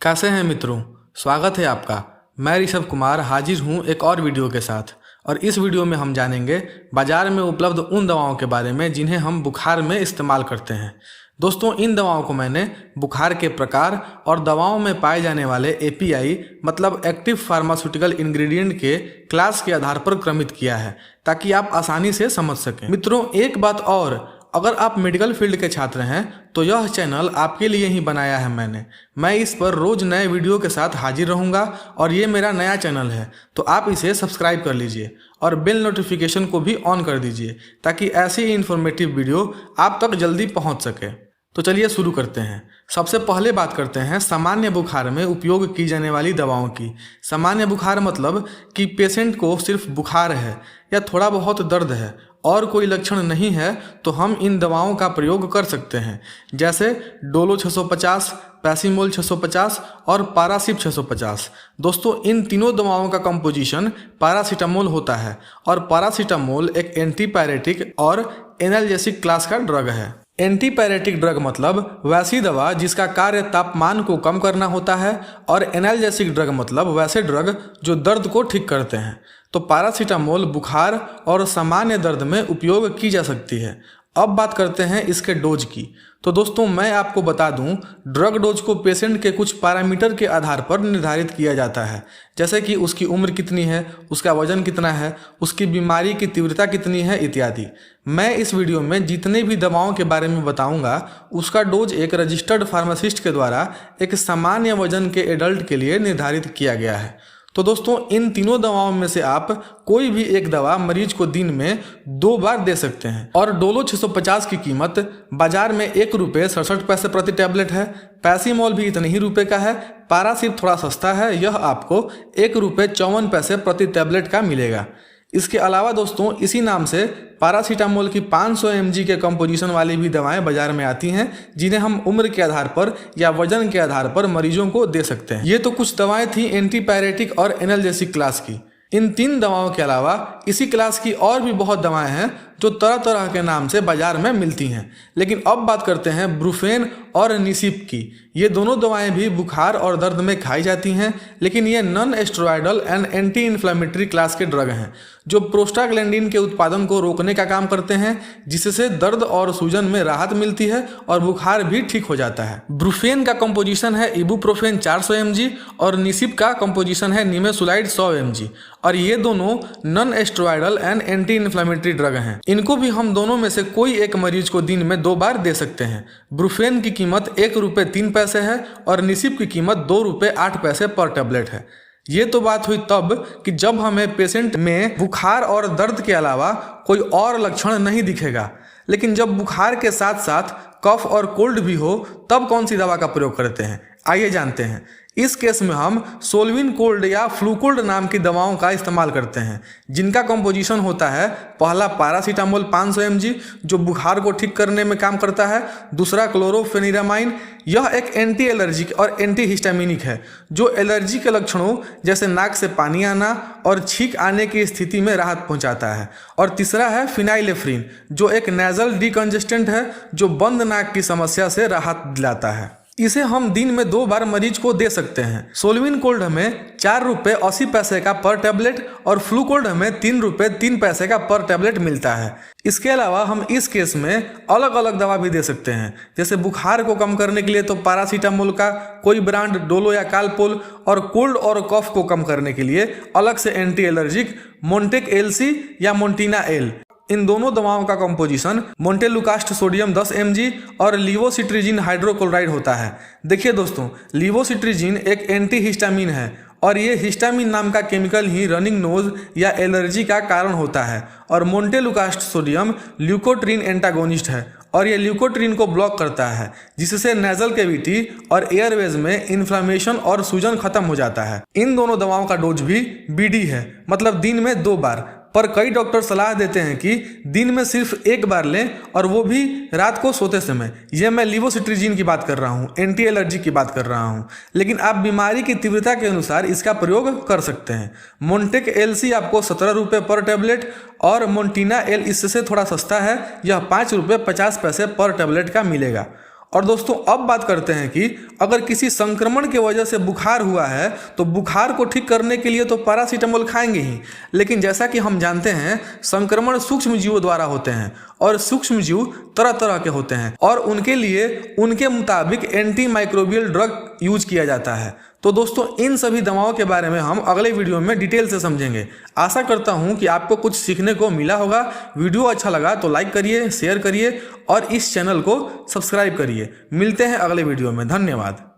कैसे हैं मित्रों, स्वागत है आपका। मैं ऋषभ कुमार हाजिर हूं एक और वीडियो के साथ। और इस वीडियो में हम जानेंगे बाज़ार में उपलब्ध उन दवाओं के बारे में जिन्हें हम बुखार में इस्तेमाल करते हैं। दोस्तों, इन दवाओं को मैंने बुखार के प्रकार और दवाओं में पाए जाने वाले एपीआई मतलब एक्टिव फार्मास्यूटिकल इंग्रेडिएंट के क्लास के आधार पर क्रमित किया है ताकि आप आसानी से समझ सकें। मित्रों, एक बात और, अगर आप मेडिकल फील्ड के छात्र हैं तो यह चैनल आपके लिए ही बनाया है मैं इस पर रोज नए वीडियो के साथ हाजिर रहूंगा और ये मेरा नया चैनल है तो आप इसे सब्सक्राइब कर लीजिए और बेल नोटिफिकेशन को भी ऑन कर दीजिए ताकि ऐसी ही इन्फॉर्मेटिव वीडियो आप तक जल्दी पहुंच सके। तो चलिए शुरू करते हैं। सबसे पहले बात करते हैं सामान्य बुखार में उपयोग की जाने वाली दवाओं की। सामान्य बुखार मतलब कि पेशेंट को सिर्फ बुखार है या थोड़ा बहुत दर्द है और कोई लक्षण नहीं है तो हम इन दवाओं का प्रयोग कर सकते हैं, जैसे डोलो 650, पैरासीटामोल 650 और पारासिप 650। दोस्तों, इन तीनों दवाओं का कंपोजिशन पैरासीटामोल होता है और पैरासीटामोल एक एंटीपायरेटिक और एनाल्जेसिक क्लास का ड्रग है। एंटीपायरेटिक ड्रग मतलब वैसी दवा जिसका कार्य तापमान को कम करना होता है और एनाल्जेसिक ड्रग मतलब वैसे ड्रग जो दर्द को ठीक करते हैं। तो पैरासीटामोल बुखार और सामान्य दर्द में उपयोग की जा सकती है। अब बात करते हैं इसके डोज की। तो दोस्तों, मैं आपको बता दूं, ड्रग डोज को पेशेंट के कुछ पैरामीटर के आधार पर निर्धारित किया जाता है, जैसे कि उसकी उम्र कितनी है, उसका वजन कितना है, उसकी बीमारी की तीव्रता कितनी है इत्यादि। मैं इस वीडियो में जितने भी दवाओं के बारे में बताऊंगा उसका डोज एक रजिस्टर्ड फार्मासिस्ट के द्वारा एक सामान्य वजन के एडल्ट के लिए निर्धारित किया गया है। तो दोस्तों, इन तीनों दवाओं में से आप कोई भी एक दवा मरीज को दिन में 2 बार दे सकते हैं। और डोलो 650 की कीमत बाजार में ₹1.67 प्रति टैबलेट है। पैरासीटामोल भी इतने ही रुपए का है। पारासिप थोड़ा सस्ता है, यह आपको ₹1.54 प्रति टैबलेट का मिलेगा। इसके अलावा दोस्तों, इसी नाम से पैरासीटामोल की 500 mg के कंपोजिशन वाली भी दवाएं बाजार में आती हैं जिन्हें हम उम्र के आधार पर या वजन के आधार पर मरीजों को दे सकते हैं। ये तो कुछ दवाएं थी एंटीपायरेटिक और एनाल्जेसिक क्लास की। इन 3 दवाओं के अलावा इसी क्लास की और भी बहुत दवाएं हैं जो तरह तरह के नाम से बाजार में मिलती हैं। लेकिन अब बात करते हैं ब्रूफेन और निसिप की। ये दोनों दवाएं भी बुखार और दर्द में खाई जाती हैं, लेकिन ये non steroidal and anti inflammatory class के ड्रग हैं जो प्रोस्टाग्लैंडिन के उत्पादन को रोकने का काम करते हैं, जिससे दर्द और सूजन में राहत मिलती है और बुखार भी ठीक हो जाता है। ब्रूफेन का कंपोजिशन है इबुप्रोफेन 400 mg और निसिप का कंपोजिशन है निमेसुलाइड 100 mg और ये दोनों non steroidal and anti inflammatory drug हैं। इनको भी हम दोनों में से कोई एक मरीज को दिन में 2 बार दे सकते हैं। ब्रूफेन की कीमत ₹1.03 है और निसिप की कीमत ₹2.08 पर टैबलेट है। ये तो बात हुई तब कि जब हमें पेशेंट में बुखार और दर्द के अलावा कोई और लक्षण नहीं दिखेगा। लेकिन जब बुखार के साथ साथ कफ और कोल्ड भी हो तब कौन सी दवा का प्रयोग करते हैं, आइए जानते हैं। इस केस में हम सोल्विन कोल्ड या फ्लूकोल्ड नाम की दवाओं का इस्तेमाल करते हैं जिनका कंपोजिशन होता है, पहला पैरासीटामोल 500 mg जो बुखार को ठीक करने में काम करता है, दूसरा क्लोरोफेनिरामाइन, यह एक एंटी एलर्जिक और एंटी हिस्टामिनिक है जो एलर्जी के लक्षणों जैसे नाक से पानी आना और छींक आने की स्थिति में राहत पहुंचाता है, और तीसरा है फिनाइलेफ्रिन जो एक नेजल डिकंजेस्टेंट है जो बंद नाक की समस्या से राहत दिलाता है। इसे हम दिन में 2 बार मरीज को दे सकते हैं। सोल्विन कोल्ड हमें ₹4.80 का पर टैबलेट और फ्लूकोल्ड हमें ₹3.03 का पर टैबलेट मिलता है। इसके अलावा हम इस केस में अलग अलग दवा भी दे सकते हैं, जैसे बुखार को कम करने के लिए तो पैरासीटामोल का कोई ब्रांड डोलो या कालपोल, और कोल्ड और कफ को कम करने के लिए अलग से एंटी एलर्जिक मोन्टेक LC या मोन्टीना L। इन दोनों दवाओं का कंपोजिशन मोन्टेलुकास्ट सोडियम 10 mg और लीवोसिट्रिजिन हाइड्रोक्लोराइड होता है। देखिए दोस्तों, लीवोसिट्रिजिन एक एंटी हिस्टामिन है और ये हिस्टामिन नाम का केमिकल ही रनिंग नोज या एलर्जी का कारण होता है, और मोन्टेलुकास्ट सोडियम ल्यूकोट्रीन एंटागोनिस्ट है और ये ल्यूकोट्रीन को ब्लॉक करता है जिससे नेजल कैविटी और एयरवेज में इन्फ्लामेशन और सूजन खत्म हो जाता है। इन दोनों दवाओं का डोज भी BD है, मतलब दिन में 2 बार, पर कई डॉक्टर सलाह देते हैं कि दिन में सिर्फ 1 बार लें और वो भी रात को सोते समय। ये मैं लीवोसिट्रिजिन की बात कर रहा हूँ, एंटी एलर्जी की बात कर रहा हूँ, लेकिन आप बीमारी की तीव्रता के अनुसार इसका प्रयोग कर सकते हैं। मोन्टेक LC आपको ₹17 पर टैबलेट और मोन्टीना L इससे थोड़ा सस्ता है, यह ₹5.50 पर टैबलेट का मिलेगा। और दोस्तों अब बात करते हैं कि अगर किसी संक्रमण की वजह से बुखार हुआ है तो बुखार को ठीक करने के लिए तो पैरासीटामोल खाएंगे ही, लेकिन जैसा कि हम जानते हैं संक्रमण सूक्ष्म जीवों द्वारा होते हैं और सूक्ष्म जीव तरह तरह के होते हैं और उनके लिए उनके मुताबिक एंटी माइक्रोबियल ड्रग यूज किया जाता है। तो दोस्तों इन सभी दवाओं के बारे में हम अगले वीडियो में डिटेल से समझेंगे। आशा करता हूं कि आपको कुछ सीखने को मिला होगा। वीडियो अच्छा लगा तो लाइक करिए, शेयर करिए और इस चैनल को सब्सक्राइब करिए। मिलते हैं अगले वीडियो में। धन्यवाद।